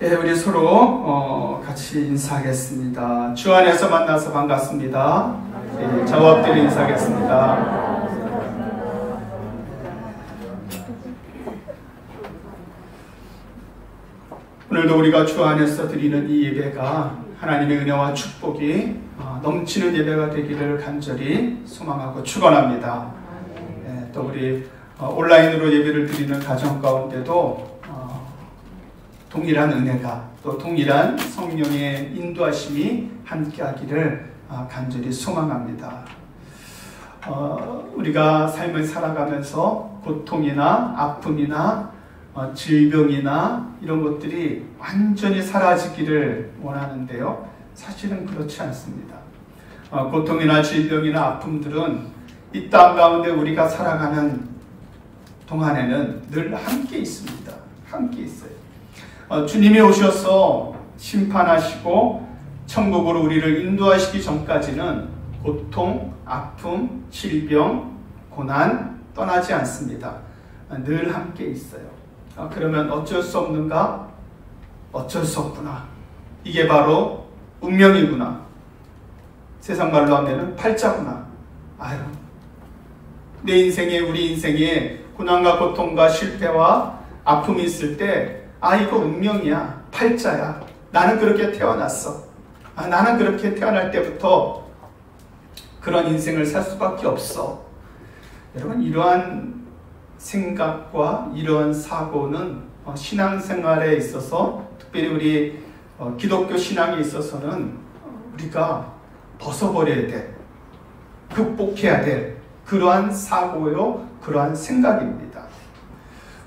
예, 우리 서로 같이 인사하겠습니다. 주 안에서 만나서 반갑습니다. 예, 작업들을 인사하겠습니다. 오늘도 우리가 주 안에서 드리는 이 예배가 하나님의 은혜와 축복이 넘치는 예배가 되기를 간절히 소망하고 축원합니다. 예, 또 우리 온라인으로 예배를 드리는 가정 가운데도 동일한 은혜가 또 동일한 성령의 인도하심이 함께하기를 간절히 소망합니다. 우리가 삶을 살아가면서 고통이나 아픔이나 질병이나 이런 것들이 완전히 사라지기를 원하는데요. 사실은 그렇지 않습니다. 고통이나 질병이나 아픔들은 이 땅 가운데 우리가 살아가는 동안에는 늘 함께 있습니다. 함께 있어요. 주님이 오셔서 심판하시고 천국으로 우리를 인도하시기 전까지는 고통, 아픔, 질병, 고난 떠나지 않습니다. 늘 함께 있어요. 그러면 어쩔 수 없는가? 어쩔 수 없구나. 이게 바로 운명이구나. 세상 말로 하면 팔자구나. 아유, 내 인생에, 우리 인생에 고난과 고통과 실패와 아픔이 있을 때 이거 운명이야. 팔자야. 나는 그렇게 태어났어. 나는 그렇게 태어날 때부터 그런 인생을 살 수밖에 없어. 여러분, 이러한 생각과 이러한 사고는 신앙생활에 있어서, 특별히 우리 기독교 신앙에 있어서는 우리가 벗어버려야 돼. 극복해야 될 그러한 사고요, 그러한 생각입니다.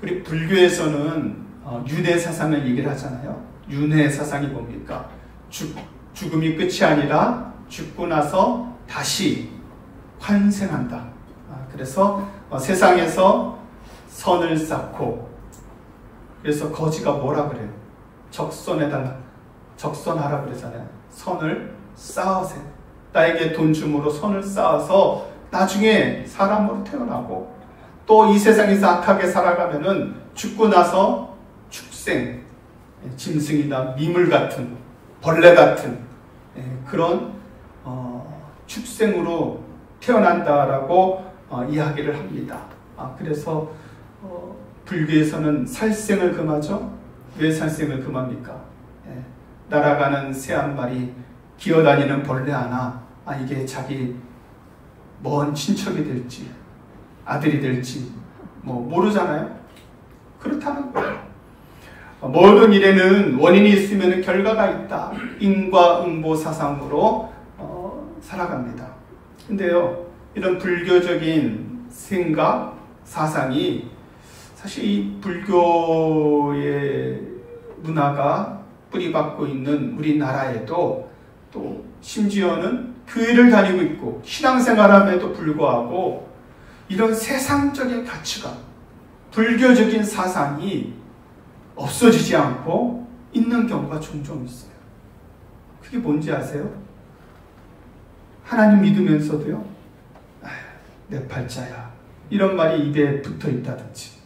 우리 불교에서는 윤회 사상을 얘기를 하잖아요. 윤회 사상이 뭡니까? 죽음이 끝이 아니라 죽고 나서 다시 환생한다. 그래서 세상에서 선을 쌓고, 그래서 거지가 뭐라 그래요? 적선하라 그러잖아요. 선을 쌓으세요. 나에게 돈 줌으로 선을 쌓아서 나중에 사람으로 태어나고, 또 이 세상에서 악하게 살아가면은 죽고 나서 축생, 짐승이나 미물 같은, 벌레 같은 그런 축생으로 태어난다라고 이야기를 합니다. 그래서 불교에서는 살생을 금하죠. 왜 살생을 금합니까? 날아가는 새 한 마리, 기어다니는 벌레 하나, 이게 자기 먼 친척이 될지 아들이 될지 모르잖아요. 그렇다는 거예요. 모든 일에는 원인이 있으면 결과가 있다. 인과응보 사상으로 살아갑니다. 근데요, 이런 불교적인 생각, 사상이 사실 이 불교의 문화가 뿌리박고 있는 우리나라에도, 또 심지어는 교회를 다니고 있고 신앙생활함에도 불구하고 이런 세상적인 가치관, 불교적인 사상이 없어지지 않고 있는 경우가 종종 있어요. 그게 뭔지 아세요? 하나님 믿으면서도요, 내 팔자야, 이런 말이 입에 붙어 있다든지,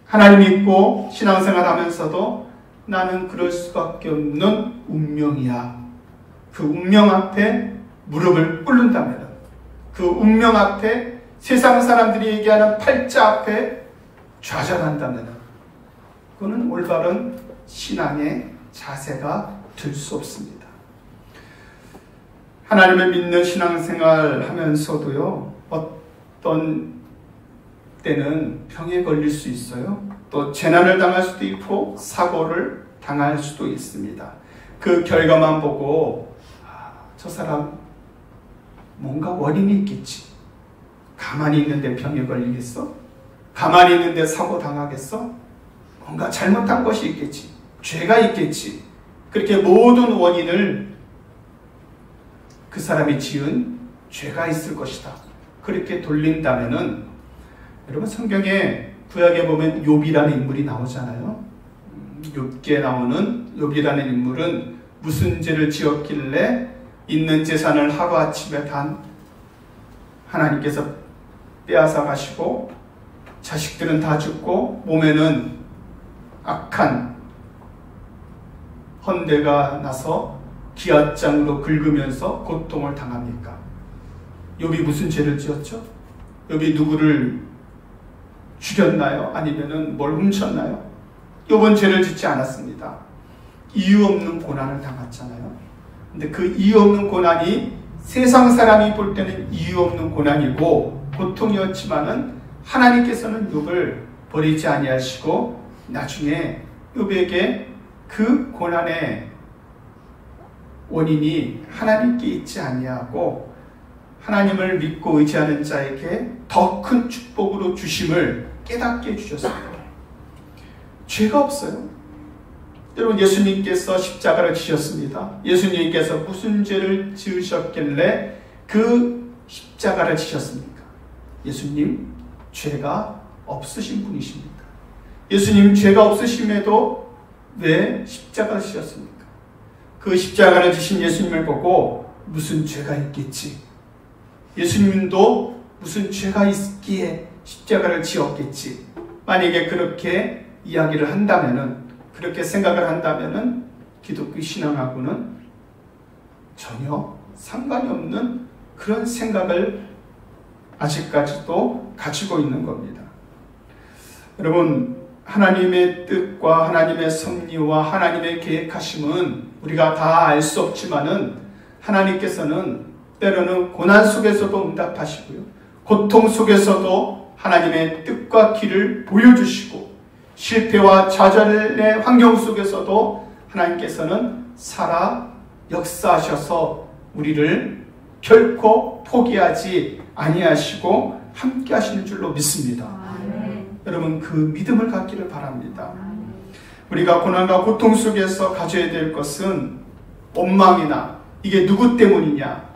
하나님 믿고 신앙생활 하면서도 나는 그럴 수밖에 없는 운명이야. 그 운명 앞에 무릎을 꿇는다면, 그 운명 앞에 세상 사람들이 얘기하는 팔자 앞에 좌절한다면, 그거는 올바른 신앙의 자세가 될 수 없습니다. 하나님을 믿는 신앙생활 하면서도요, 어떤 때는 병에 걸릴 수 있어요. 또 재난을 당할 수도 있고 사고를 당할 수도 있습니다. 그 결과만 보고 저 사람 뭔가 원인이 있겠지. 가만히 있는데 병에 걸리겠어? 가만히 있는데 사고 당하겠어? 뭔가 잘못한 것이 있겠지. 죄가 있겠지. 그렇게 모든 원인을 그 사람이 지은 죄가 있을 것이다. 그렇게 돌린다면은, 여러분, 성경에 구약에 보면 욥이라는 인물이 나오잖아요. 욥기에 나오는 욥이라는 인물은 무슨 죄를 지었길래 있는 재산을 하루아침에 단 하나님께서 빼앗아 가시고 자식들은 다 죽고 몸에는 악한 헌대가 나서 기앗장으로 긁으면서 고통을 당합니까? 욥이 무슨 죄를 지었죠? 욥이 누구를 죽였나요? 아니면은 뭘 훔쳤나요? 욥은 죄를 짓지 않았습니다. 이유 없는 고난을 당했잖아요. 근데 그 이유 없는 고난이 세상 사람이 볼 때는 이유 없는 고난이고 고통이었지만은 하나님께서는 욥을 버리지 아니하시고 나중에 욥에게 그 고난의 원인이 하나님께 있지 아니하고 하나님을 믿고 의지하는 자에게 더 큰 축복으로 주심을 깨닫게 해주셨습니다. 죄가 없어요. 여러분, 예수님께서 십자가를 지셨습니다. 예수님께서 무슨 죄를 지으셨길래 그 십자가를 지셨습니까? 예수님 죄가 없으신 분이십니다. 예수님 죄가 없으심에도 왜 십자가를 지셨습니까? 그 십자가를 지신 예수님을 보고 무슨 죄가 있겠지? 예수님도 무슨 죄가 있기에 십자가를 지었겠지? 만약에 그렇게 이야기를 한다면은, 그렇게 생각을 한다면은 기독교 신앙하고는 전혀 상관이 없는 그런 생각을 아직까지도 가지고 있는 겁니다. 여러분, 하나님의 뜻과 하나님의 섭리와 하나님의 계획하심은 우리가 다 알 수 없지만은 하나님께서는 때로는 고난 속에서도 응답하시고요, 고통 속에서도 하나님의 뜻과 길을 보여주시고, 실패와 좌절의 환경 속에서도 하나님께서는 살아 역사하셔서 우리를 결코 포기하지 아니하시고 함께 하시는 줄로 믿습니다. 여러분, 그 믿음을 갖기를 바랍니다. 우리가 고난과 고통 속에서 가져야 될 것은 원망이나 이게 누구 때문이냐,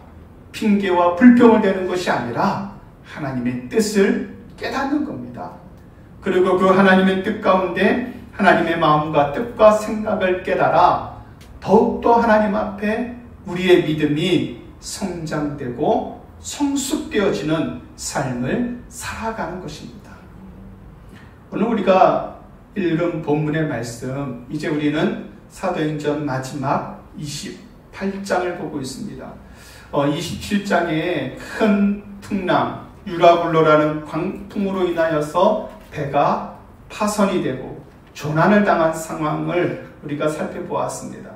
핑계와 불평을 대는 것이 아니라 하나님의 뜻을 깨닫는 겁니다. 그리고 그 하나님의 뜻 가운데 하나님의 마음과 뜻과 생각을 깨달아 더욱더 하나님 앞에 우리의 믿음이 성장되고 성숙되어지는 삶을 살아가는 것입니다. 오늘 우리가 읽은 본문의 말씀, 이제 우리는 사도행전 마지막 28장을 보고 있습니다. 27장에 큰 풍랑, 유라굴로라는 광풍으로 인하여서 배가 파손이 되고 조난을 당한 상황을 우리가 살펴보았습니다.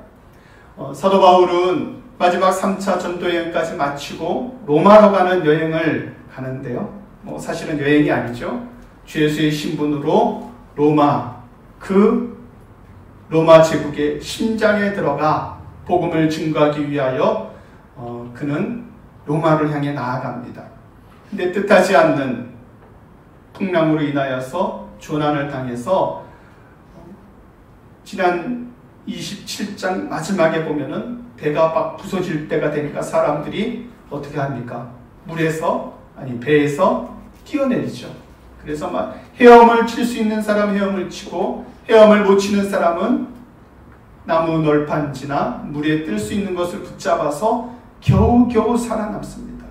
사도 바울은 마지막 3차 전도 여행까지 마치고 로마로 가는 여행을 가는데요. 사실은 여행이 아니죠. 주 예수의 신분으로 로마 제국의 심장에 들어가 복음을 증거하기 위하여 그는 로마를 향해 나아갑니다. 근데 뜻하지 않는 풍랑으로 인하여서 조난을 당해서 지난 27장 마지막에 보면은 배가 막 부서질 때가 되니까 사람들이 어떻게 합니까? 배에서 뛰어내리죠. 그래서 막 헤엄을 칠 수 있는 사람 헤엄을 치고, 헤엄을 못 치는 사람은 나무 널판지나 물에 뜰 수 있는 것을 붙잡아서 겨우겨우 살아남습니다.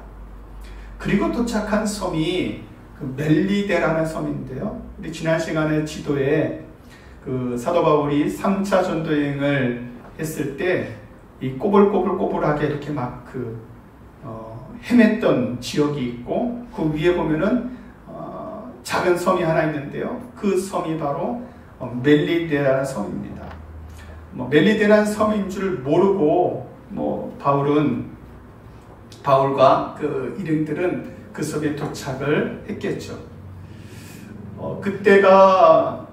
그리고 도착한 섬이 멜리데라는 섬인데요. 우리 지난 시간에 지도에 사도 바울이 3차 전도여행을 했을 때 이 꼬불꼬불하게 이렇게 막 헤맸던 지역이 있고, 그 위에 보면은 작은 섬이 하나 있는데요. 그 섬이 바로 멜리데라는 섬입니다. 멜리데라는 섬인 줄 모르고 바울과 그 일행들은 그 섬에 도착을 했겠죠. 그때가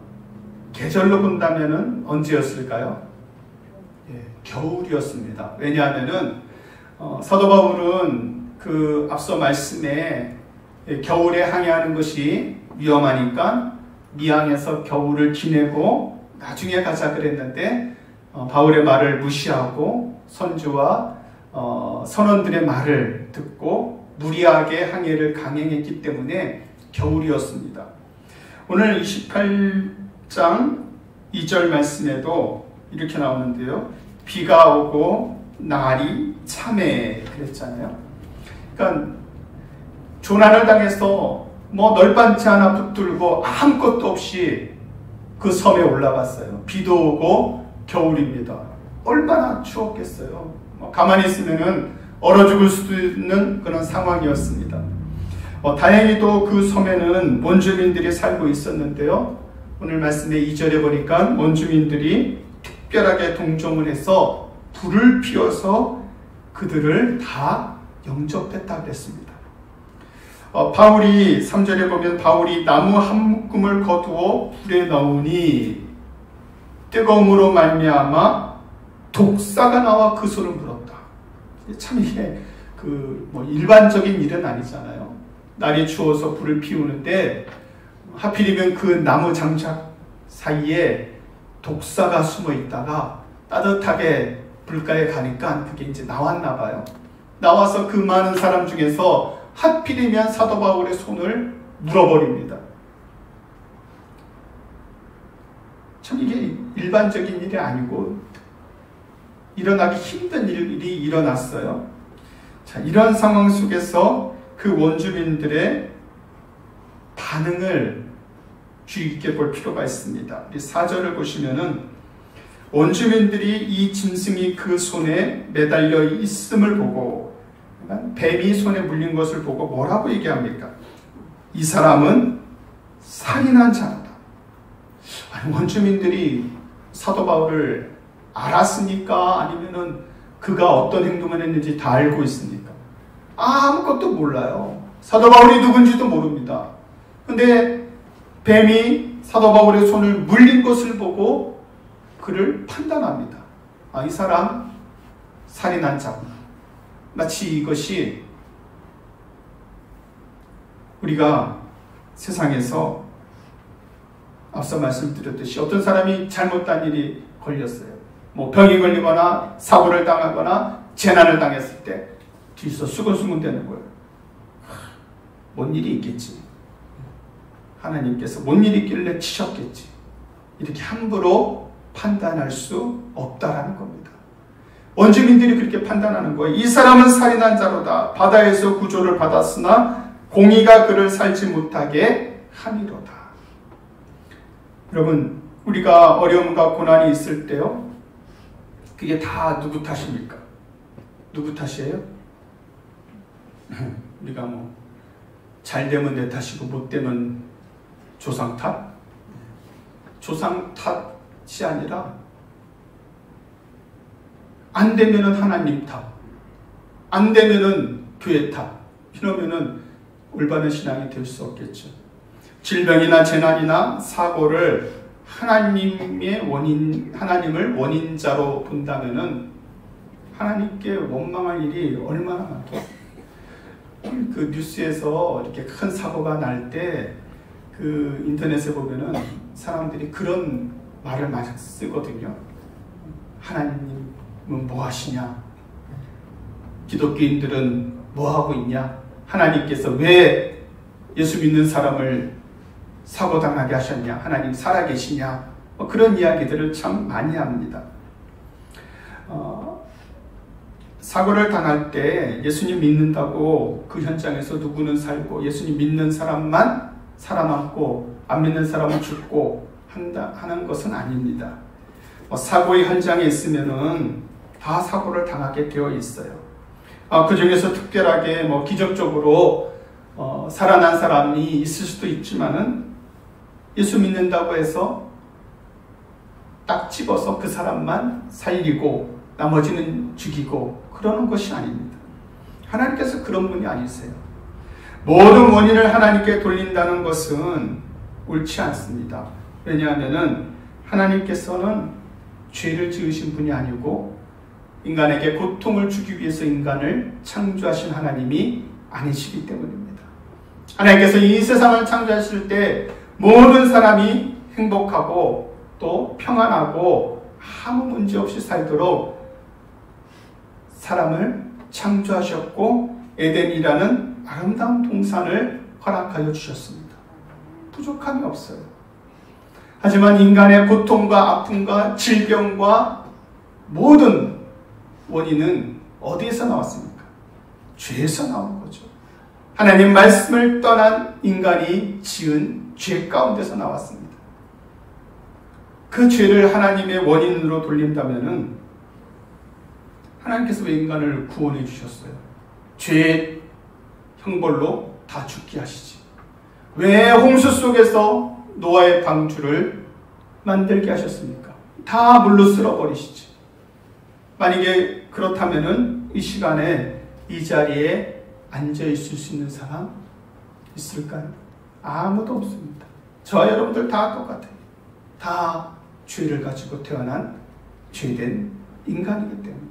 계절로 본다면은 언제였을까요? 겨울이었습니다. 왜냐하면은 사도 바울은 그 앞서 말씀에 겨울에 항해하는 것이 위험하니까 미항에서 겨울을 지내고 나중에 가자 그랬는데 바울의 말을 무시하고 선주와 선원들의 말을 듣고 무리하게 항해를 강행했기 때문에 겨울이었습니다. 오늘 28장 2절 말씀에도 이렇게 나오는데요. 비가 오고 날이 참해 그랬잖아요. 그러니까 조난을 당해서 널빤지 하나 붙들고 아무것도 없이 그 섬에 올라갔어요. 비도 오고 겨울입니다. 얼마나 추웠겠어요. 가만히 있으면은 얼어 죽을 수도 있는 그런 상황이었습니다. 다행히도 그 섬에는 원주민들이 살고 있었는데요. 오늘 말씀의 2절에 보니까 원주민들이 특별하게 동정을 해서 불을 피워서 그들을 다 영접했다고 했습니다. 바울이 3절에 보면 바울이 나무 한 묶음을 거두어 불에 넣으니 뜨거움으로 말미암아 독사가 나와 그 손을 물었다. 참 이게 일반적인 일은 아니잖아요. 날이 추워서 불을 피우는데 하필이면 그 나무 장작 사이에 독사가 숨어 있다가 따뜻하게 불가에 가니까 그게 이제 나왔나 봐요. 나와서 그 많은 사람 중에서 하필이면 사도 바울의 손을 물어버립니다. 참 이게 일반적인 일이 아니고 일어나기 힘든 일이 일어났어요. 자, 이런 상황 속에서 그 원주민들의 반응을 주의 깊게 볼 필요가 있습니다. 4절을 보시면은 원주민들이 이 짐승이 그 손에 매달려 있음을 보고, 뱀이 손에 물린 것을 보고 뭐라고 얘기합니까? 이 사람은 살인한 자다. 원주민들이 사도 바울을 알았습니까? 아니면은 그가 어떤 행동을 했는지 다 알고 있습니까? 아무것도 몰라요. 사도 바울이 누군지도 모릅니다. 근데 뱀이 사도 바울의 손을 물린 것을 보고 그를 판단합니다. 이 사람 살인한 자구나. 마치 이것이 우리가 세상에서 앞서 말씀드렸듯이 어떤 사람이 잘못한 일이 걸렸어요. 병이 걸리거나 사고를 당하거나 재난을 당했을 때 뒤에서 수근수근 되는 거예요. 뭔 일이 있겠지. 하나님께서 뭔 일이 있길래 치셨겠지. 이렇게 함부로 판단할 수 없다라는 겁니다. 원주민들이 그렇게 판단하는 거예요. 이 사람은 살인한 자로다. 바다에서 구조를 받았으나 공의가 그를 살지 못하게 함이로다. 여러분, 우리가 어려움과 고난이 있을 때요, 그게 다 누구 탓입니까? 누구 탓이에요? 우리가 잘 되면 내 탓이고 못 되면 조상 탓? 조상 탓이 아니라 안 되면은 하나님 탓, 안 되면은 교회 탓. 이러면은 올바른 신앙이 될 수 없겠죠. 질병이나 재난이나 사고를 하나님을 원인자로 본다면은 하나님께 원망할 일이 얼마나 많겠어요. 그 뉴스에서 이렇게 큰 사고가 날 때 그 인터넷에 보면은 사람들이 그런 말을 많이 쓰거든요. 하나님은 뭐 하시냐? 기독교인들은 뭐 하고 있냐? 하나님께서 왜 예수 믿는 사람을 사고 당하게 하셨냐? 하나님 살아계시냐? 그런 이야기들을 참 많이 합니다. 사고를 당할 때 예수님 믿는다고 그 현장에서 누구는 살고 예수님 믿는 사람만 살아남고 안 믿는 사람은 죽고 하는 것은 아닙니다. 사고의 현장에 있으면은 다 사고를 당하게 되어 있어요. 그 중에서 특별하게 기적적으로 살아난 사람이 있을 수도 있지만은 예수 믿는다고 해서 딱 집어서 그 사람만 살리고 나머지는 죽이고 그러는 것이 아닙니다. 하나님께서 그런 분이 아니세요. 모든 원인을 하나님께 돌린다는 것은 옳지 않습니다. 왜냐하면 하나님께서는 죄를 지으신 분이 아니고 인간에게 고통을 주기 위해서 인간을 창조하신 하나님이 아니시기 때문입니다. 하나님께서 이 세상을 창조하실 때 모든 사람이 행복하고 또 평안하고 아무 문제 없이 살도록 사람을 창조하셨고 에덴이라는 아름다운 동산을 허락하여 주셨습니다. 부족함이 없어요. 하지만 인간의 고통과 아픔과 질병과 모든 원인은 어디에서 나왔습니까? 죄에서 나온 거죠. 하나님 말씀을 떠난 인간이 지은 죄 가운데서 나왔습니다. 그 죄를 하나님의 원인으로 돌린다면은 하나님께서 왜 인간을 구원해 주셨어요? 죄의 형벌로 다 죽게 하시지. 왜 홍수 속에서 노아의 방주를 만들게 하셨습니까? 다 물로 쓸어버리시지. 만약에 그렇다면은 이 시간에 이 자리에 앉아 있을 수 있는 사람 있을까요? 아무도 없습니다. 저와 여러분들 다 똑같아요. 다 죄를 가지고 태어난 죄된 인간이기 때문에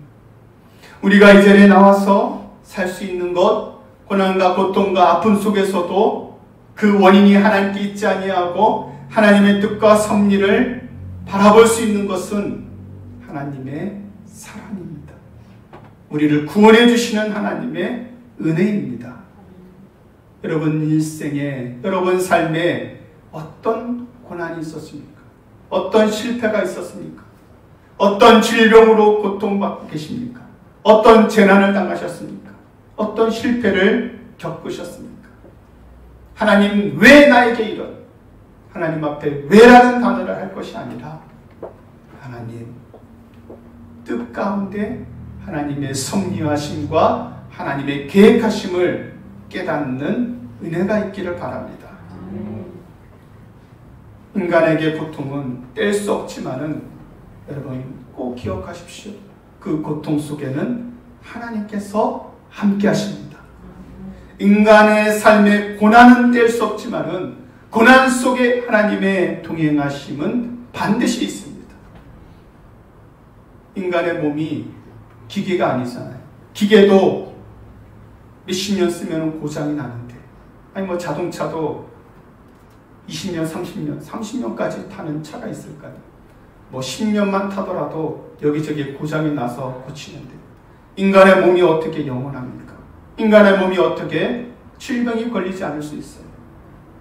우리가 이 자리에 나와서 살 수 있는 것, 고난과 고통과 아픔 속에서도 그 원인이 하나님께 있지 아니하고 하나님의 뜻과 섭리를 바라볼 수 있는 것은 하나님의 사랑입니다. 우리를 구원해 주시는 하나님의 은혜입니다. 여러분 일생에, 여러분 삶에 어떤 고난이 있었습니까? 어떤 실패가 있었습니까? 어떤 질병으로 고통받고 계십니까? 어떤 재난을 당하셨습니까? 어떤 실패를 겪으셨습니까? 하나님 왜 나에게 이런, 하나님 앞에 왜라는 단어를 할 것이 아니라 하나님 뜻 가운데 하나님의 섭리하심과 하나님의 계획하심을 깨닫는 은혜가 있기를 바랍니다. 인간에게 고통은 뗄 수 없지만은 여러분 꼭 기억하십시오. 그 고통 속에는 하나님께서 함께 하십니다. 인간의 삶의 고난은 뗄 수 없지만은 고난 속에 하나님의 동행하심은 반드시 있습니다. 인간의 몸이 기계가 아니잖아요. 기계도 몇십 년 쓰면 고장이 나는데, 아니 뭐 자동차도 20년, 30년까지 타는 차가 있을까요? 뭐 10년만 타더라도 여기저기 고장이 나서 고치는데, 인간의 몸이 어떻게 영원합니까? 인간의 몸이 어떻게 질병이 걸리지 않을 수 있어요?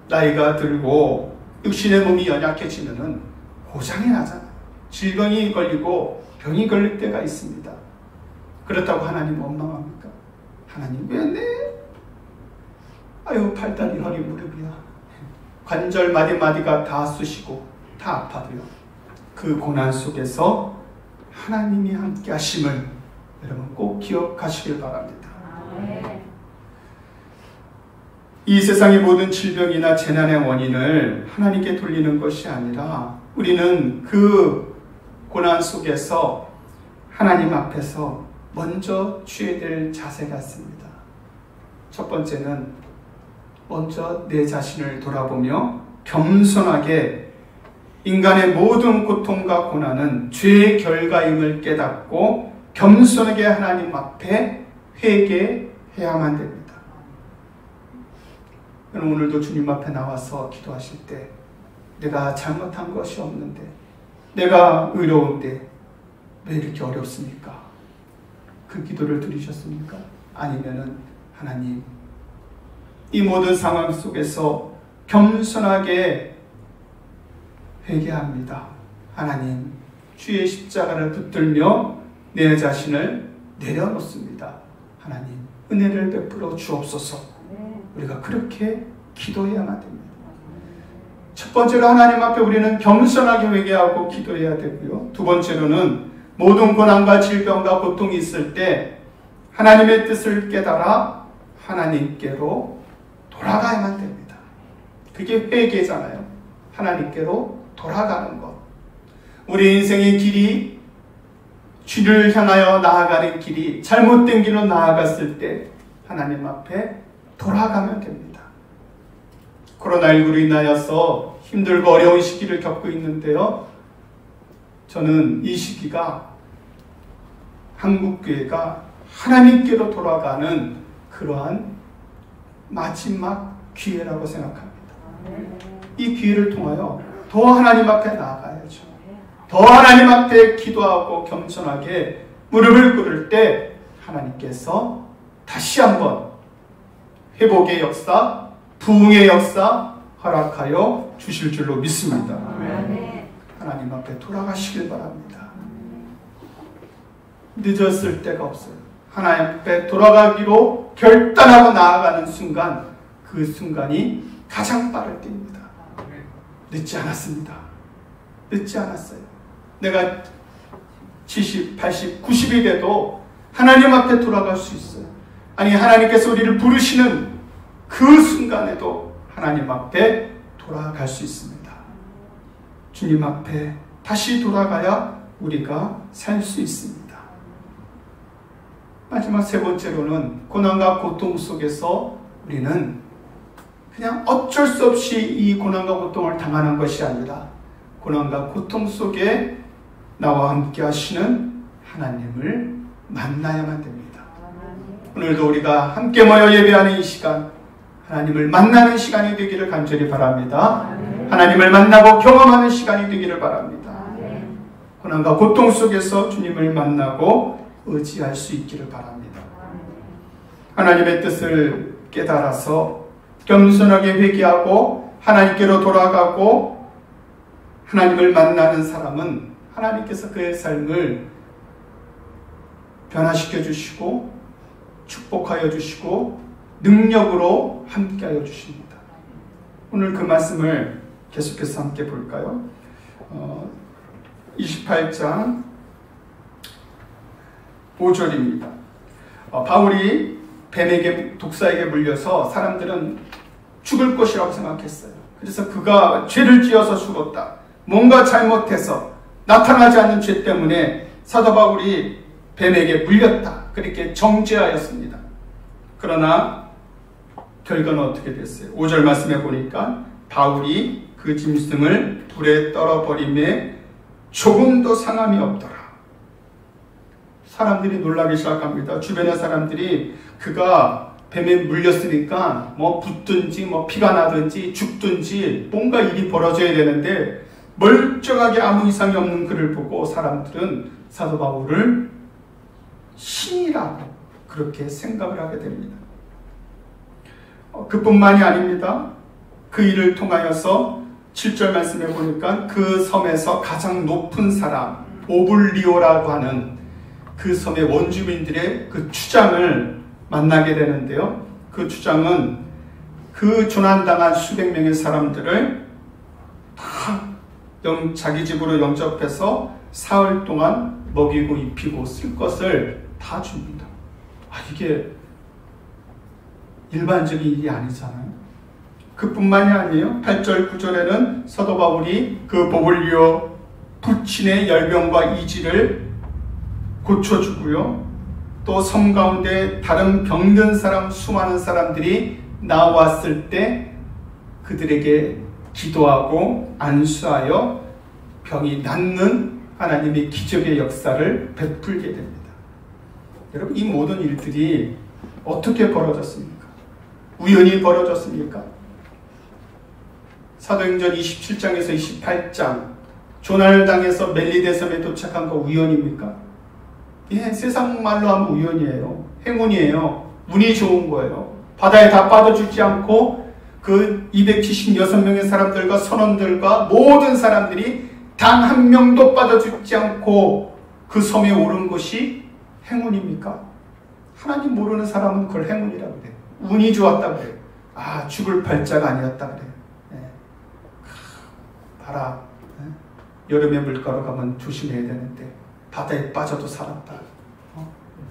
나이가 들고 육신의 몸이 연약해지면은 고장이 나잖아요. 질병이 걸리고 병이 걸릴 때가 있습니다. 그렇다고 하나님 원망합니까? 하나님 왜 내? 아유 팔다리 허리 무릎이야. 관절 마디마디가 다 쑤시고 다 아파도요. 그 고난 속에서 하나님이 함께 하심을 여러분 꼭 기억하시길 바랍니다. 이 세상의 모든 질병이나 재난의 원인을 하나님께 돌리는 것이 아니라 우리는 그 고난 속에서 하나님 앞에서 먼저 취해야 될 자세가 있습니다. 첫 번째는 먼저 내 자신을 돌아보며 겸손하게 인간의 모든 고통과 고난은 죄의 결과임을 깨닫고 겸손하게 하나님 앞에 회개해야만 됩니다. 오늘도 주님 앞에 나와서 기도하실 때 내가 잘못한 것이 없는데, 내가 의로운데 왜 이렇게 어렵습니까? 그 기도를 드리셨습니까? 아니면은 하나님 이 모든 상황 속에서 겸손하게 회개합니다. 하나님 주의 십자가를 붙들며 내 자신을 내려놓습니다. 하나님 은혜를 베풀어 주옵소서. 우리가 그렇게 기도해야만 됩니다. 첫 번째로 하나님 앞에 우리는 겸손하게 회개하고 기도해야 되고요. 두 번째로는 모든 고난과 질병과 고통이 있을 때 하나님의 뜻을 깨달아 하나님께로 돌아가야만 됩니다. 그게 회개잖아요. 하나님께로 돌아가는 것. 우리 인생의 길이, 주를 향하여 나아가는 길이 잘못된 길로 나아갔을 때 하나님 앞에 돌아가면 됩니다. 코로나19로 인하여서 힘들고 어려운 시기를 겪고 있는데요. 저는 이 시기가 한국교회가 하나님께로 돌아가는 그러한 마지막 기회라고 생각합니다. 이 기회를 통하여 더 하나님 앞에 나아가야죠. 더 하나님 앞에 기도하고 겸손하게 무릎을 꿇을 때 하나님께서 다시 한번 회복의 역사, 부흥의 역사 허락하여 주실 줄로 믿습니다. 하나님 앞에 돌아가시길 바랍니다. 늦었을 때가 없어요. 하나님 앞에 돌아가기로 결단하고 나아가는 순간, 그 순간이 가장 빠를 때입니다. 늦지 않았습니다. 늦지 않았어요. 내가 70, 80, 90이 돼도 하나님 앞에 돌아갈 수 있어요. 아니, 하나님께서 우리를 부르시는 그 순간에도 하나님 앞에 돌아갈 수 있습니다. 주님 앞에 다시 돌아가야 우리가 살 수 있습니다. 마지막 세 번째로는 고난과 고통 속에서 우리는 그냥 어쩔 수 없이 이 고난과 고통을 당하는 것이 아니라 고난과 고통 속에 나와 함께 하시는 하나님을 만나야만 됩니다. 오늘도 우리가 함께 모여 예배하는 이 시간, 하나님을 만나는 시간이 되기를 간절히 바랍니다. 하나님을 만나고 경험하는 시간이 되기를 바랍니다. 고난과 고통 속에서 주님을 만나고 의지할 수 있기를 바랍니다. 하나님의 뜻을 깨달아서 겸손하게 회개하고 하나님께로 돌아가고 하나님을 만나는 사람은 하나님께서 그의 삶을 변화시켜 주시고 축복하여 주시고 능력으로 함께하여 주십니다. 오늘 그 말씀을 계속해서 함께 볼까요? 28장 5절입니다. 바울이 뱀에게, 독사에게 물려서 사람들은 죽을 것이라고 생각했어요. 그래서 그가 죄를 지어서 죽었다, 뭔가 잘못해서 나타나지 않는 죄 때문에 사도 바울이 뱀에게 물렸다, 그렇게 정죄하였습니다. 그러나 결과는 어떻게 됐어요? 5절 말씀해 보니까 바울이 그 짐승을 불에 떨어버림에 조금도 상함이 없더라. 사람들이 놀라기 시작합니다. 주변의 사람들이 그가 뱀에 물렸으니까 뭐 붙든지 뭐 피가 나든지 죽든지 뭔가 일이 벌어져야 되는데 멀쩡하게 아무 이상이 없는 그를 보고 사람들은 사도 바울을 신이라고 그렇게 생각을 하게 됩니다. 그뿐만이 아닙니다. 그 일을 통하여서 7절 말씀해 보니까 그 섬에서 가장 높은 사람 오블리오라고 하는 그 섬의 원주민들의 그 주장을 만나게 되는데요. 그 주장은 그 조난당한 수백 명의 사람들을 다 자기 집으로 영접해서 사흘 동안 먹이고 입히고 쓸 것을 다 줍니다. 이게 일반적인 일이 아니잖아요. 그뿐만이 아니에요. 8절 9절에는 사도 바울이 그 보블리오 부친의 열병과 이지를 고쳐주고요. 또 섬 가운데 다른 병든 사람, 수많은 사람들이 나왔을 때 그들에게 기도하고 안수하여 병이 낫는 하나님의 기적의 역사를 베풀게 됩니다. 여러분, 이 모든 일들이 어떻게 벌어졌습니까? 우연히 벌어졌습니까? 사도행전 27장에서 28장 조난을 당해서 멜리데 섬에 도착한 거 우연입니까? 예, 세상 말로 하면 우연이에요. 행운이에요. 운이 좋은 거예요. 바다에 다 빠져죽지 않고 그 276명의 사람들과 선원들과 모든 사람들이 단 한 명도 빠져죽지 않고 그 섬에 오른 것이 행운입니까? 하나님 모르는 사람은 그걸 행운이라고 그래요. 운이 좋았다 그래요. 죽을 팔자가 아니었다 그래요. 봐라, 여름에 물가로 가면 조심해야 되는데 바다에 빠져도 살았다.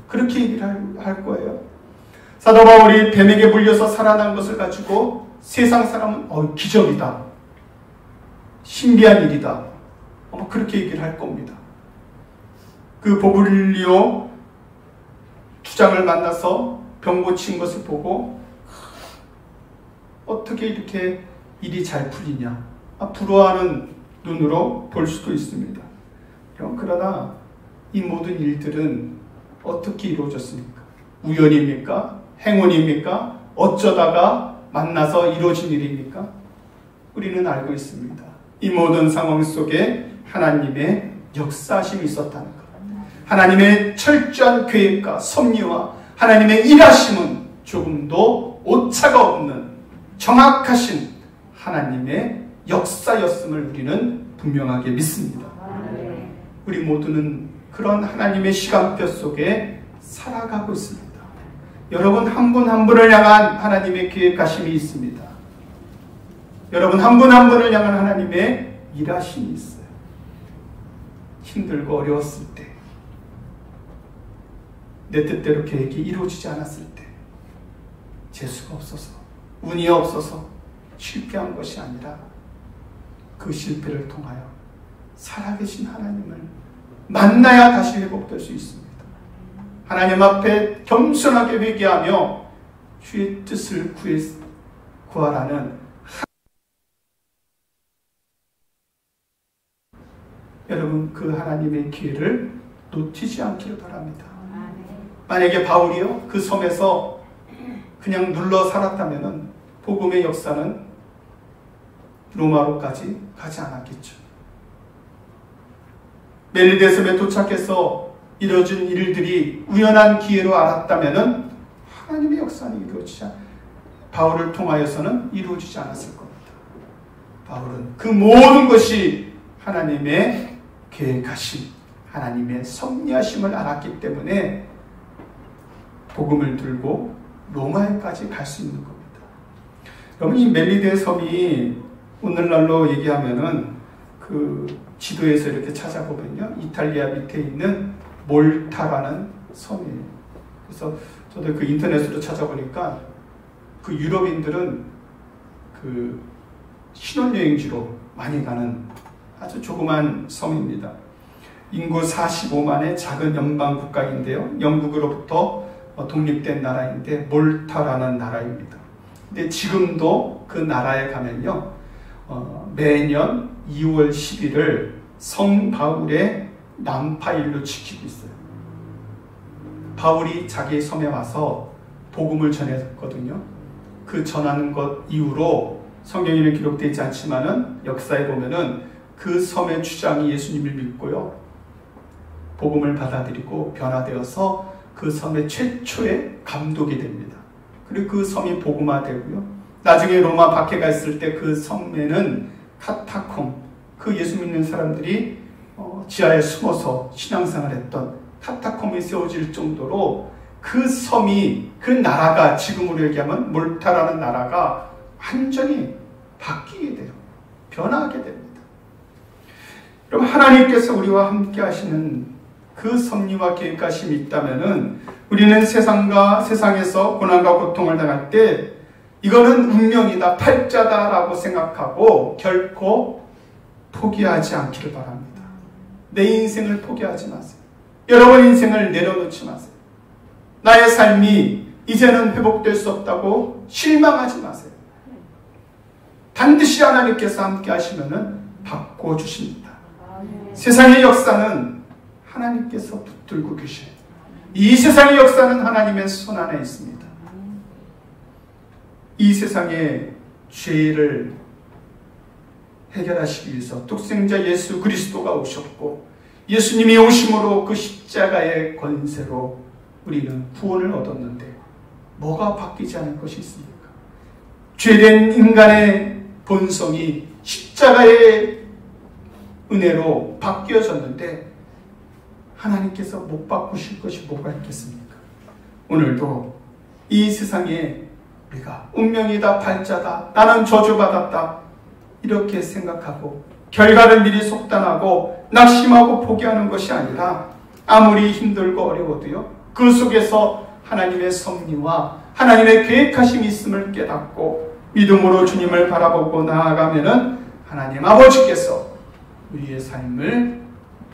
그렇게 얘기를 할 거예요. 사도 바울이 뱀에게 물려서 살아난 것을 가지고 세상 사람은 기적이다, 신비한 일이다, 그렇게 얘기를 할 겁니다. 그 보블리오 주장을 만나서 병 고친 것을 보고 어떻게 이렇게 일이 잘 풀리냐, 부러워하는 눈으로 볼 수도 있습니다. 그러나 이 모든 일들은 어떻게 이루어졌습니까? 우연입니까? 행운입니까? 어쩌다가 만나서 이루어진 일입니까? 우리는 알고 있습니다. 이 모든 상황 속에 하나님의 역사심이 있었다는 것. 하나님의 철저한 계획과 섭리와 하나님의 일하심은 조금도 오차가 없는 정확하신 하나님의 역사였음을 우리는 분명하게 믿습니다. 우리 모두는 그런 하나님의 시간표 속에 살아가고 있습니다. 여러분 한 분 한 분을 향한 하나님의 계획하심이 있습니다. 여러분 한 분 한 분을 향한 하나님의 일하심이 있어요. 힘들고 어려웠을 때 내 뜻대로 계획이 이루어지지 않았을 때 재수가 없어서, 운이 없어서 실패한 것이 아니라 그 실패를 통하여 살아계신 하나님을 만나야 다시 회복될 수 있습니다. 하나님 앞에 겸손하게 회개하며 주의 뜻을 구하라는 여러분, 그 하나님의 기회를 놓치지 않기를 바랍니다. 만약에 바울이요 그 섬에서 그냥 눌러 살았다면 복음의 역사는 로마로까지 가지 않았겠죠. 멜리데 섬에 도착해서 이루어진 일들이 우연한 기회로 알았다면 하나님의 역사는 바울을 통하여서는 이루어지지 않았을 겁니다. 바울은 그 모든 것이 하나님의 계획하심, 하나님의 섭리하심을 알았기 때문에 복음을 들고 로마에까지 갈 수 있는 겁니다. 그러면 이 멜리데 섬이 오늘날로 얘기하면은 그 지도에서 이렇게 찾아보면요, 이탈리아 밑에 있는 몰타라는 섬이에요. 그래서 저도 그 인터넷으로 찾아보니까 그 유럽인들은 그 신혼여행지로 많이 가는 아주 조그만 섬입니다. 인구 45만의 작은 연방 국가인데요, 영국으로부터 독립된 나라인데 몰타라는 나라입니다. 근데 지금도 그 나라에 가면요, 매년 2월 10일을 성 바울의 난파일로 지키고 있어요. 바울이 자기 섬에 와서 복음을 전했거든요. 그 전하는 것 이후로 성경에는 기록되어 있지 않지만은 역사에 보면은 그 섬의 주장이 예수님을 믿고요, 복음을 받아들이고 변화되어서 그 섬의 최초의 감독이 됩니다. 그리고 그 섬이 복음화되고요, 나중에 로마 박해가 있을 때 그 섬에는 카타콤, 그 예수 믿는 사람들이 지하에 숨어서 신앙생활을 했던 카타콤이 세워질 정도로 그 섬이, 그 나라가, 지금으로 얘기하면 몰타라는 나라가 완전히 바뀌게 돼요. 변화하게 됩니다. 그럼 하나님께서 우리와 함께 하시는 그 섭리와 계획하심이 있다면은 우리는 세상에서 고난과 고통을 당할 때 이거는 운명이다, 팔자다라고 생각하고 결코 포기하지 않기를 바랍니다. 내 인생을 포기하지 마세요. 여러분 인생을 내려놓지 마세요. 나의 삶이 이제는 회복될 수 없다고 실망하지 마세요. 반드시 하나님께서 함께 하시면은 바꿔주십니다. 세상의 역사는 하나님께서 붙들고 계셔요. 이 세상의 역사는 하나님의 손 안에 있습니다. 이 세상의 죄를 해결하시기 위해서 독생자 예수 그리스도가 오셨고, 예수님이 오심으로 그 십자가의 권세로 우리는 구원을 얻었는데 뭐가 바뀌지 않을 것이 있습니까? 죄된 인간의 본성이 십자가의 은혜로 바뀌어졌는데 하나님께서 못 바꾸실 것이 뭐가 있겠습니까? 오늘도 이 세상에 우리가 운명이다, 팔자다, 나는 저주받았다 이렇게 생각하고 결과를 미리 속단하고 낙심하고 포기하는 것이 아니라 아무리 힘들고 어려워도요, 그 속에서 하나님의 섭리와 하나님의 계획하심이 있음을 깨닫고 믿음으로 주님을 바라보고 나아가면은 하나님 아버지께서 우리의 삶을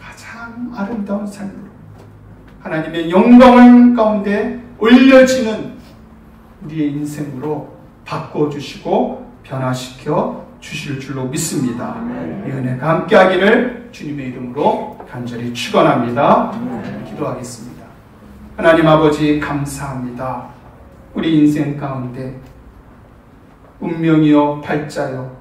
가장 아름다운 삶으로 하나님의 영광 가운데 올려지는 우리의 인생으로 바꿔주시고 변화시켜 주실 줄로 믿습니다. 이 은혜가 함께하기를 주님의 이름으로 간절히 축원합니다. 기도하겠습니다. 하나님 아버지 감사합니다. 우리 인생 가운데 운명이요 팔자요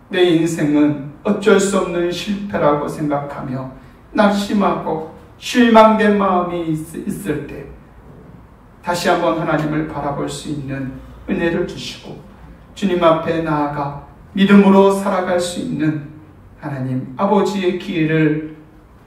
내 인생은 어쩔 수 없는 실패라고 생각하며 낙심하고 실망된 마음이 있을 때 다시 한번 하나님을 바라볼 수 있는 은혜를 주시고 주님 앞에 나아가 믿음으로 살아갈 수 있는 하나님 아버지의 기회를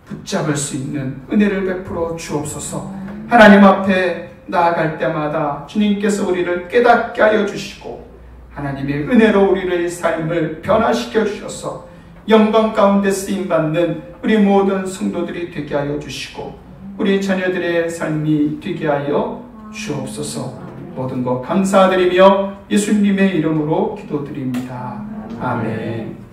붙잡을 수 있는 은혜를 베풀어 주옵소서. 하나님 앞에 나아갈 때마다 주님께서 우리를 깨닫게 하여 주시고 하나님의 은혜로 우리의 삶을 변화시켜 주셔서 영광 가운데 쓰임받는 우리 모든 성도들이 되게 하여 주시고 우리 자녀들의 삶이 되게 하여 주옵소서. 모든 것 감사드리며 예수님의 이름으로 기도드립니다. 아멘.